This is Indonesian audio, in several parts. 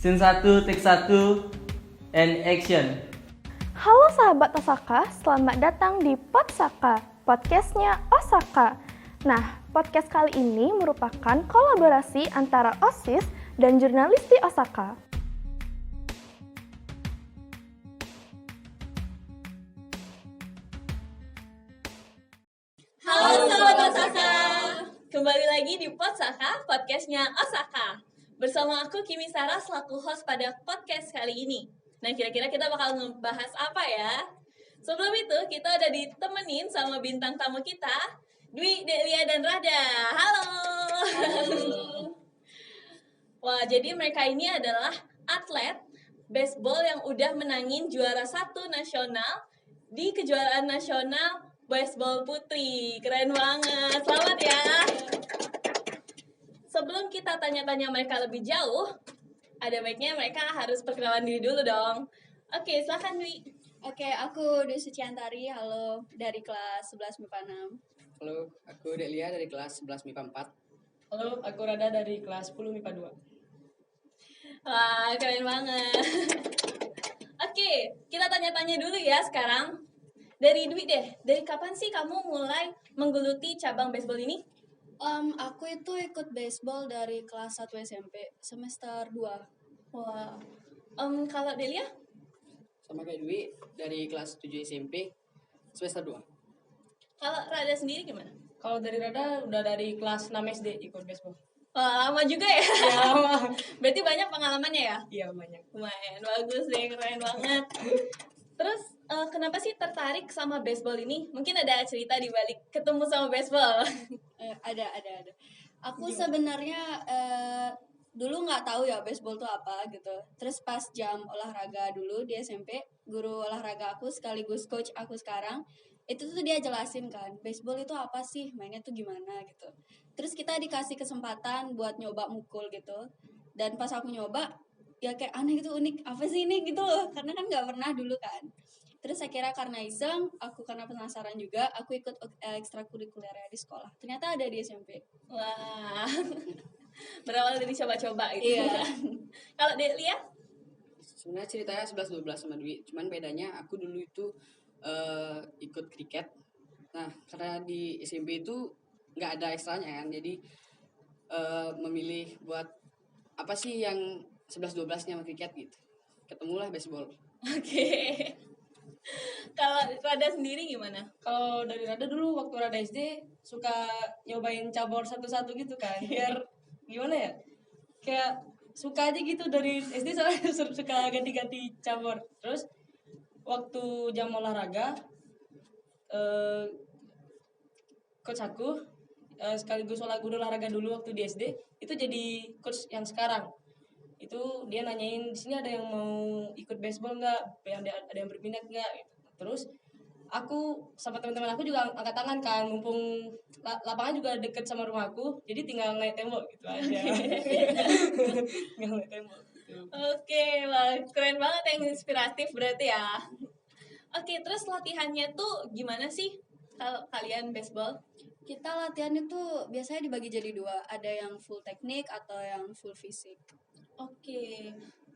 Scene 1, take 1, and action. Halo sahabat Osaka, selamat datang di Podsaka, podcastnya Osaka. Nah, podcast kali ini merupakan kolaborasi antara OSIS dan jurnalis di Osaka. Halo Sobat Osaka, kembali lagi di Podsaka, podcastnya Osaka. Bersama aku Kimi Sarah selaku host pada podcast kali ini. Nah, kira-kira kita bakal ngebahas apa ya? Sebelum itu, kita udah ditemenin sama bintang tamu kita, Dwi, Delia, dan Rada. Halo! Wah, jadi mereka ini adalah atlet baseball yang udah menangin juara 1 nasional di kejuaraan nasional baseball putri. Keren banget, selamat ya! Sebelum kita tanya-tanya mereka lebih jauh, ada baiknya mereka harus perkenalan diri dulu dong. Oke, silakan Dwi. Oke, aku Dwi Suciantari, halo, dari kelas 11 MIPA 6. Halo, aku Delia dari kelas 11 MIPA 4. Halo, aku Rada dari kelas 10 MIPA 2. Wah, keren banget. Oke, kita tanya-tanya dulu ya sekarang. Dari Dwi deh, dari kapan sih kamu mulai menggeluti cabang baseball ini? Aku itu ikut baseball dari kelas 1 SMP, semester 2. Wah, kalau Delia? Sama kayak Dwi dari kelas 7 SMP semester 2. Kalau Rada sendiri gimana? Kalau dari Rada udah dari kelas 6 SD ikut baseball. Wah, lama juga ya? Ya, lama. Berarti banyak pengalamannya ya? Iya, banyak. Lumayan, bagus deh, keren banget. Terus, kenapa sih tertarik sama baseball ini? Mungkin ada cerita di balik ketemu sama baseball. Ada. Aku sebenarnya dulu nggak tahu ya baseball tuh apa gitu. Terus pas jam olahraga dulu di SMP, guru olahraga aku sekaligus coach aku sekarang, itu tuh dia jelasin kan, baseball itu apa sih, mainnya tuh gimana gitu. Terus kita dikasih kesempatan buat nyoba mukul gitu. Dan pas aku nyoba, ya kayak aneh gitu, unik, apa sih ini gitu loh. Karena kan nggak pernah dulu kan. Terus saya kira karena iseng, aku karena penasaran juga, aku ikut ekstrakurikulernya di sekolah. Ternyata ada di SMP. Wah, berawal dari coba-coba gitu. Iya. Kalau Delia? Sebenarnya ceritanya 11-12 sama Dwi, cuman bedanya aku dulu itu ikut kriket. Nah, karena di SMP itu nggak ada ekstranya kan, jadi memilih buat apa sih yang 11-12-nya sama kriket gitu. Ketemulah baseball. Oke. Kalau Rada sendiri gimana? Kalau dari Rada dulu waktu Rada SD suka nyobain cabur satu-satu gitu kan. Biar gimana ya? Kayak suka aja gitu dari SD soalnya suka ganti-ganti cabur. Terus waktu jam olahraga coach aku sekaligus guru olahraga dulu waktu di SD itu jadi coach yang sekarang. Itu dia nanyain di sini ada yang mau ikut baseball nggak, ada yang berminat nggak gitu. Terus aku sama teman-teman aku juga angkat tangan kan, mumpung lapangan juga deket sama rumahku, jadi tinggal naik tembok gitu aja. Tinggal naik tembok gitu. Oke, wah, keren banget, yang inspiratif berarti ya. Oke, terus latihannya tuh gimana sih kalau kalian baseball? Kita latihan itu biasanya dibagi jadi 2. Ada yang full teknik atau yang full fisik. Oke,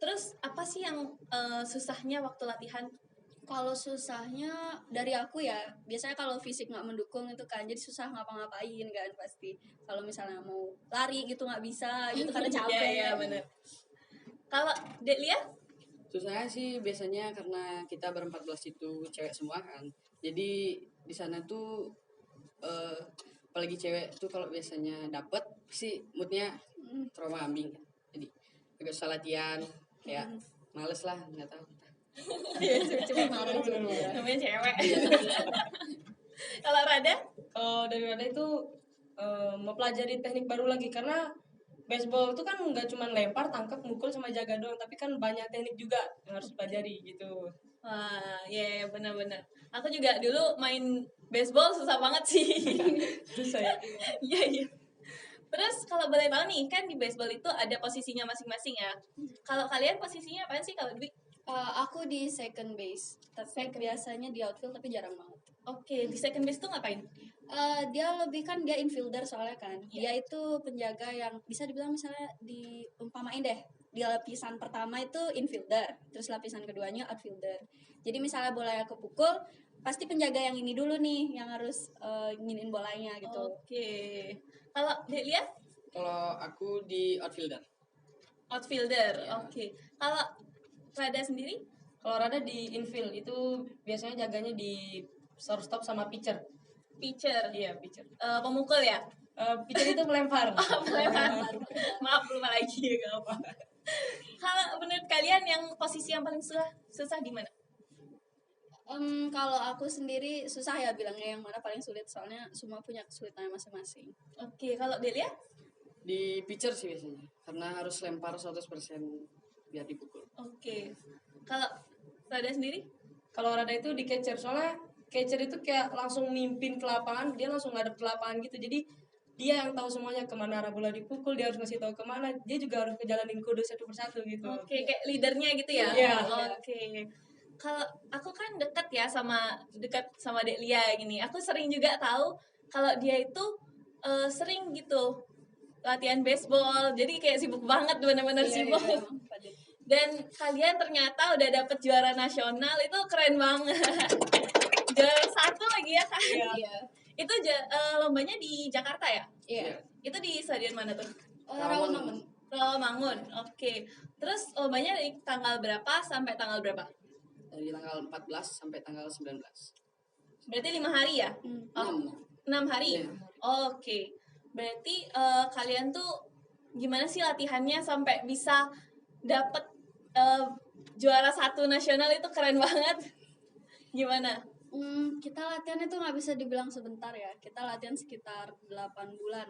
terus apa sih yang susahnya waktu latihan? Kalau susahnya dari aku ya, biasanya kalau fisik nggak mendukung itu kan, jadi susah ngapa-ngapain kan pasti. Kalau misalnya mau lari gitu nggak bisa gitu karena capek. Iya, bener. Kalau Delia? Susahnya sih biasanya karena kita ber-14 itu cewek semua kan. Jadi di sana tuh apalagi cewek tuh kalau biasanya dapet sih moodnya trauma ambing kan. Jadi agak susah latihan, kayak males lah, nggak tahu. Cuma marah juga. Namanya cewek. Kalau Rada? Kalau dari Rada itu mempelajari teknik baru lagi karena baseball itu kan nggak cuma lempar, tangkap, mukul sama jaga doang, tapi kan banyak teknik juga yang harus pelajari gitu. Wah, iya, benar-benar. Aku juga dulu main baseball susah banget sih. Susah ya. Iya. Terus kalau boleh tahu nih, kan di baseball itu ada posisinya masing-masing ya. Kalau kalian posisinya apa sih kalau Dwi? Aku di second base, tapi biasanya di outfield tapi jarang banget. Oke, di second base tuh ngapain? Dia lebih kan dia infielder soalnya kan. Dia itu penjaga yang bisa dibilang misalnya umpamain deh. Di lapisan pertama itu infielder, terus lapisan keduanya outfielder. Jadi misalnya bolanya kepukul, pasti penjaga yang ini dulu nih yang harus nginin bolanya gitu. Oke. Kalau Delia Kalau aku di outfielder. outfielder. Iya. Oke. Kalau Rada sendiri? Kalau Rada di infield itu biasanya jaganya di shortstop sama pitcher. Pitcher. Iya, pitcher. Pemukul ya? Pitcher itu melempar. Melempar. Maaf lupa lagi gak apa. Kalau menurut kalian yang posisi yang paling susah di mana? Kalau aku sendiri susah ya bilangnya yang mana paling sulit soalnya semua punya kesulitannya masing-masing. Oke, kalau Delia? Di pitcher sih biasanya. Karena harus lempar 100% biar dipukul. Oke. Kalau Rada sendiri? Kalau Rada itu di catcher, soalnya catcher itu kayak langsung mimpin ke lapangan, dia langsung ngadep ke lapangan gitu. Jadi dia yang tahu semuanya kemana arah bola dipukul, dia harus ngasih tahu kemana, dia juga harus ngejalanin kode satu persatu gitu. Oke, kayak leadernya gitu ya? Iya. Oke. Kalau aku kan dekat sama Delia gini. Aku sering juga tahu kalau dia itu sering gitu latihan baseball. Jadi kayak sibuk banget, benar-benar sibuk. Iya, emang, Fadil. Dan kalian ternyata udah dapet juara nasional, itu keren banget. Juara 1 lagi ya kan? Iya. Itu lombanya di Jakarta ya? Iya. Itu di stadion mana tuh? Rawamangun. Rawamangun. Oke. Terus lombanya dari tanggal berapa sampai tanggal berapa? Dari tanggal 14 sampai tanggal 19. Berarti 5 hari ya? Oh, 6 hari? Iya. Oke. Berarti kalian tuh gimana sih latihannya sampai bisa dapet juara 1 nasional, itu keren banget. Gimana? Kita latihan itu nggak bisa dibilang sebentar ya. Kita latihan sekitar 8 bulan.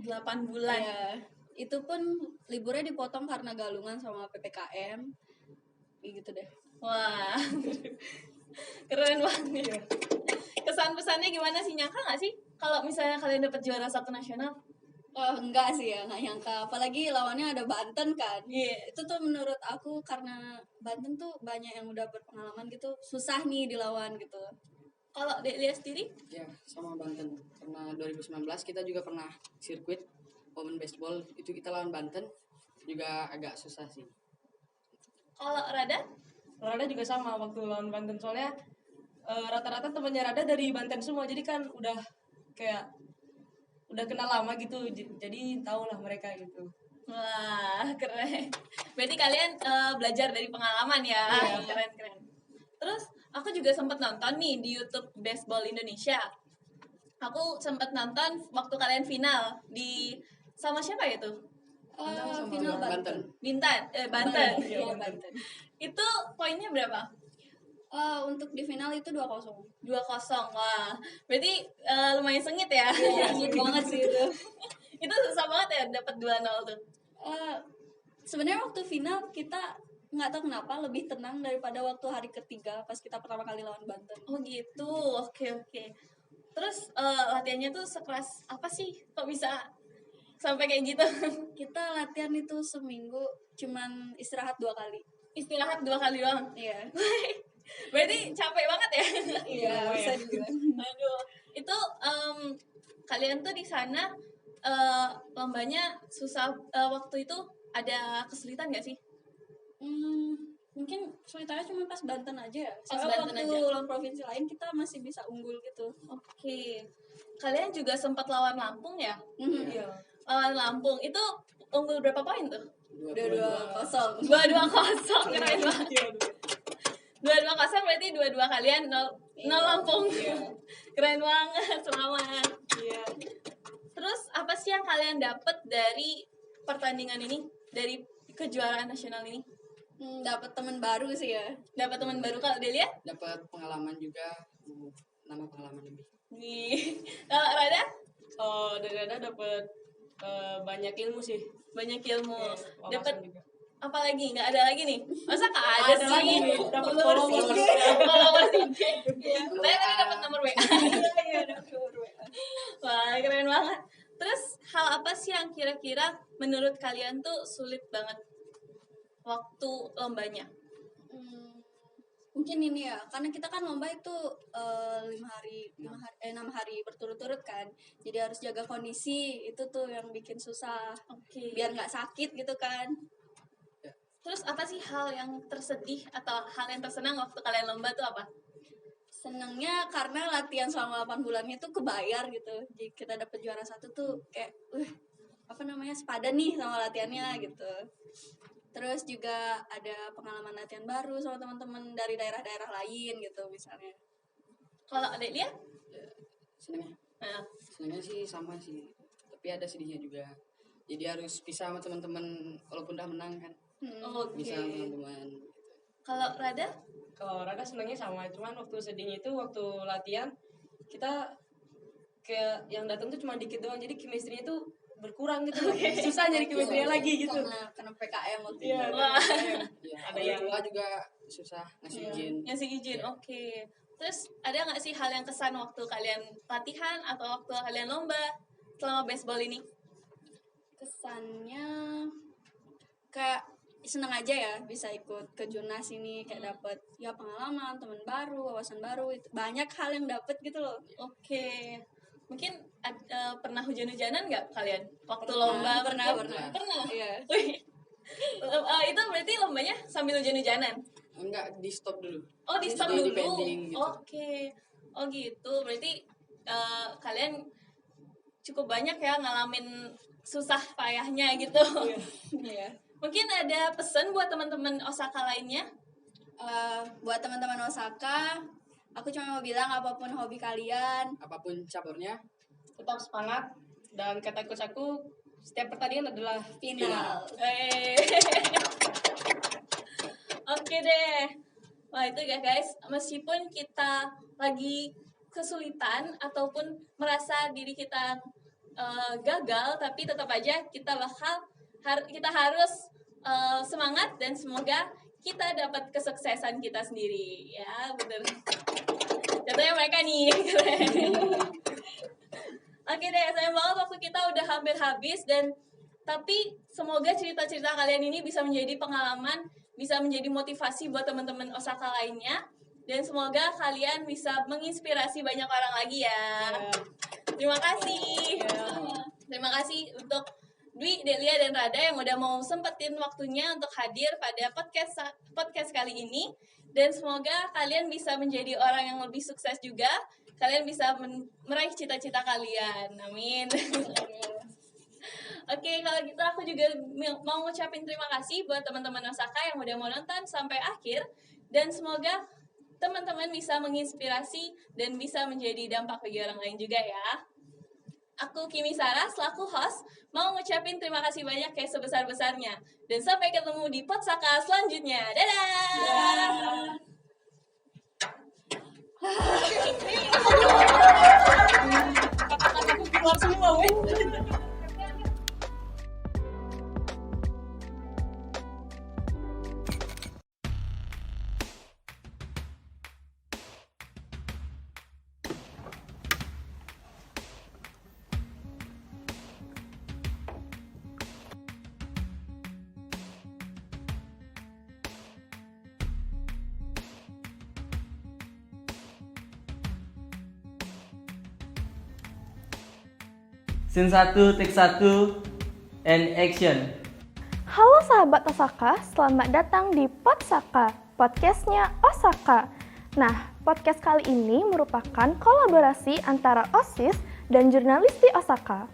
8 bulan. Iya. Itu pun liburnya dipotong karena galungan sama PPKM. Gitu deh. Wah. Keren banget. Kesan-pesannya gimana sih? Nyangka nggak sih kalau misalnya kalian dapet juara 1 nasional? Enggak sih ya, nggak nyangka. Apalagi lawannya ada Banten kan. Iya. Itu tuh menurut aku karena Banten tuh banyak yang udah berpengalaman gitu. Susah nih dilawan gitu. Kalau Delia sendiri? Ya, sama Banten. Karena 2019 kita juga pernah sirkuit women baseball, itu kita lawan Banten, juga agak susah sih. Kalau Rada? Rada juga sama waktu lawan Banten, soalnya rata-rata temannya Rada dari Banten semua, jadi kan udah kenal lama gitu, jadi tau lah mereka gitu. Wah, keren. Berarti kalian belajar dari pengalaman ya. Iya. Keren. Terus aku juga sempat nonton nih di YouTube Baseball Indonesia. Aku sempat nonton waktu kalian final sama siapa ya tuh? Sama Final Banten. Banten. Iya, Banten. Itu poinnya berapa? Untuk di final itu 2-0. 2-0. Wah, berarti lumayan sengit ya. Iya, sengit banget sih itu. Itu susah banget ya dapat 2-0 tuh. Sebenarnya waktu final kita nggak tahu kenapa lebih tenang daripada waktu hari ketiga pas kita pertama kali lawan Banten. Oh gitu. Oke. Terus latihannya tuh sekeras apa sih? Kok bisa sampai kayak gitu? Kita latihan itu seminggu cuman istirahat 2 kali. Istirahat 2 kali doang. Iya. Berarti capek banget ya? Iya, bisa dibilang. Aduh, itu kalian tuh di sana lombanya susah, waktu itu ada kesulitan nggak sih? Mungkin kesulitannya cuma pas Banten aja ya. Pas Soalnya Banten waktu aja. lawan provinsi lain kita masih bisa unggul gitu. Oke. Kalian juga sempat lawan Lampung ya? Iya. Lawan Lampung itu unggul berapa poin tuh? 2-2-0. 2-2-0, keren banget. 2-2-0 berarti 2-2 kalian 0 Lampung. Keren banget, selamat. Iya. Terus apa sih yang kalian dapat dari pertandingan ini? Dari kejuaraan nasional ini? Dapat teman baru sih ya. Dapat teman baru. Kalau Delia? Dapat pengalaman juga, nama pengalaman lebih. Nih. Kalau Rada? Oh, dari Rada dapat banyak ilmu sih. Banyak ilmu. Wawasan Dapat juga. apa lagi? Nggak ada lagi nih? Masa nggak ada Ada sih? lagi nih, dapat Followers followers. IG. Followers IG. Saya tadi dapat nomor WA. Iya, dapat nomor WA. Wah, keren banget. Terus hal apa sih yang kira-kira menurut kalian tuh sulit banget waktu lombanya? Mungkin ini ya, karena kita kan lomba itu 6 hari berturut-turut kan, jadi harus jaga kondisi, itu tuh yang bikin susah. Oke. Biar nggak sakit gitu kan. Terus apa sih hal yang tersedih atau hal yang tersenang waktu kalian lomba tuh apa? Senangnya karena latihan selama 8 bulannya tuh kebayar gitu, jadi kita dapet juara 1 tuh kayak sepadan nih sama latihannya gitu. Terus juga ada pengalaman latihan baru sama teman-teman dari daerah-daerah lain gitu misalnya. Kalau ada lihat? Senangnya Nah, senangnya sih sama sih, tapi ada sedihnya juga. Jadi harus pisah sama teman-teman walaupun udah menang kan. oke. Bisa sama teman-teman. Kalau Rada? Kalau Rada senangnya sama, cuman waktu sedihnya itu waktu latihan kita yang datang tuh cuma dikit doang, jadi chemistry-nya tuh berkurang gitu. Susah nyari chemistry lagi gitu. Karena PKM waktu Iya. itu. Wah. Ya, Ada ada yang- yang tua juga susah ngasih izin. Ngasih izin, oke. Terus ada nggak sih hal yang kesan waktu kalian latihan atau waktu kalian lomba selama baseball ini? Kesannya kayak seneng aja ya bisa ikut ke Jurnas ini, kayak dapet ya pengalaman, teman baru, wawasan baru, itu banyak hal yang dapet gitu loh. Oke. Mungkin pernah hujan-hujanan nggak kalian waktu lomba? pernah. Pernah? Iya. Wih. Itu berarti lombanya sambil hujan-hujanan? Enggak, di stop dulu. Oh, di stop Jadi dulu. pending gitu. Oke. Oh gitu. Berarti kalian cukup banyak ya ngalamin susah payahnya gitu. Iya. Mungkin ada pesan buat teman-teman Osaka lainnya? Buat teman-teman Osaka, aku cuma mau bilang apapun hobi kalian, Apapun caburnya, Tetap semangat, dan kata coach aku, setiap pertandingan adalah final. Oke deh. Wah itu ya guys, meskipun kita lagi kesulitan ataupun merasa diri kita gagal, tapi tetap aja kita kita harus semangat dan semoga kita dapat kesuksesan kita sendiri ya, bener. Jatuhnya mereka nih. Oke deh, sayang banget waktu kita udah hampir habis tapi semoga cerita-cerita kalian ini bisa menjadi pengalaman, bisa menjadi motivasi buat teman-teman Osaka lainnya, dan semoga kalian bisa menginspirasi banyak orang lagi ya. Terima kasih. Terima kasih untuk Dwi, Delia, dan Rada yang udah mau sempetin waktunya untuk hadir pada podcast kali ini. Dan semoga kalian bisa menjadi orang yang lebih sukses juga. Kalian bisa meraih cita-cita kalian. Amin. Oke, kalau gitu aku juga mau ngucapin terima kasih buat teman-teman Osaka yang udah mau nonton sampai akhir. Dan semoga teman-teman bisa menginspirasi dan bisa menjadi dampak bagi orang lain juga ya. Aku Kimi Sarah selaku host mau ngucapin terima kasih banyak kayak sebesar-besarnya. Dan sampai ketemu di Podsaka selanjutnya. Dadah! Kata-kataku keluar semua, weh. Scene 1, take 1, and action. Halo sahabat Osaka, selamat datang di Podsaka, podcastnya Osaka. Nah, podcast kali ini merupakan kolaborasi antara OSIS dan jurnalis di Osaka.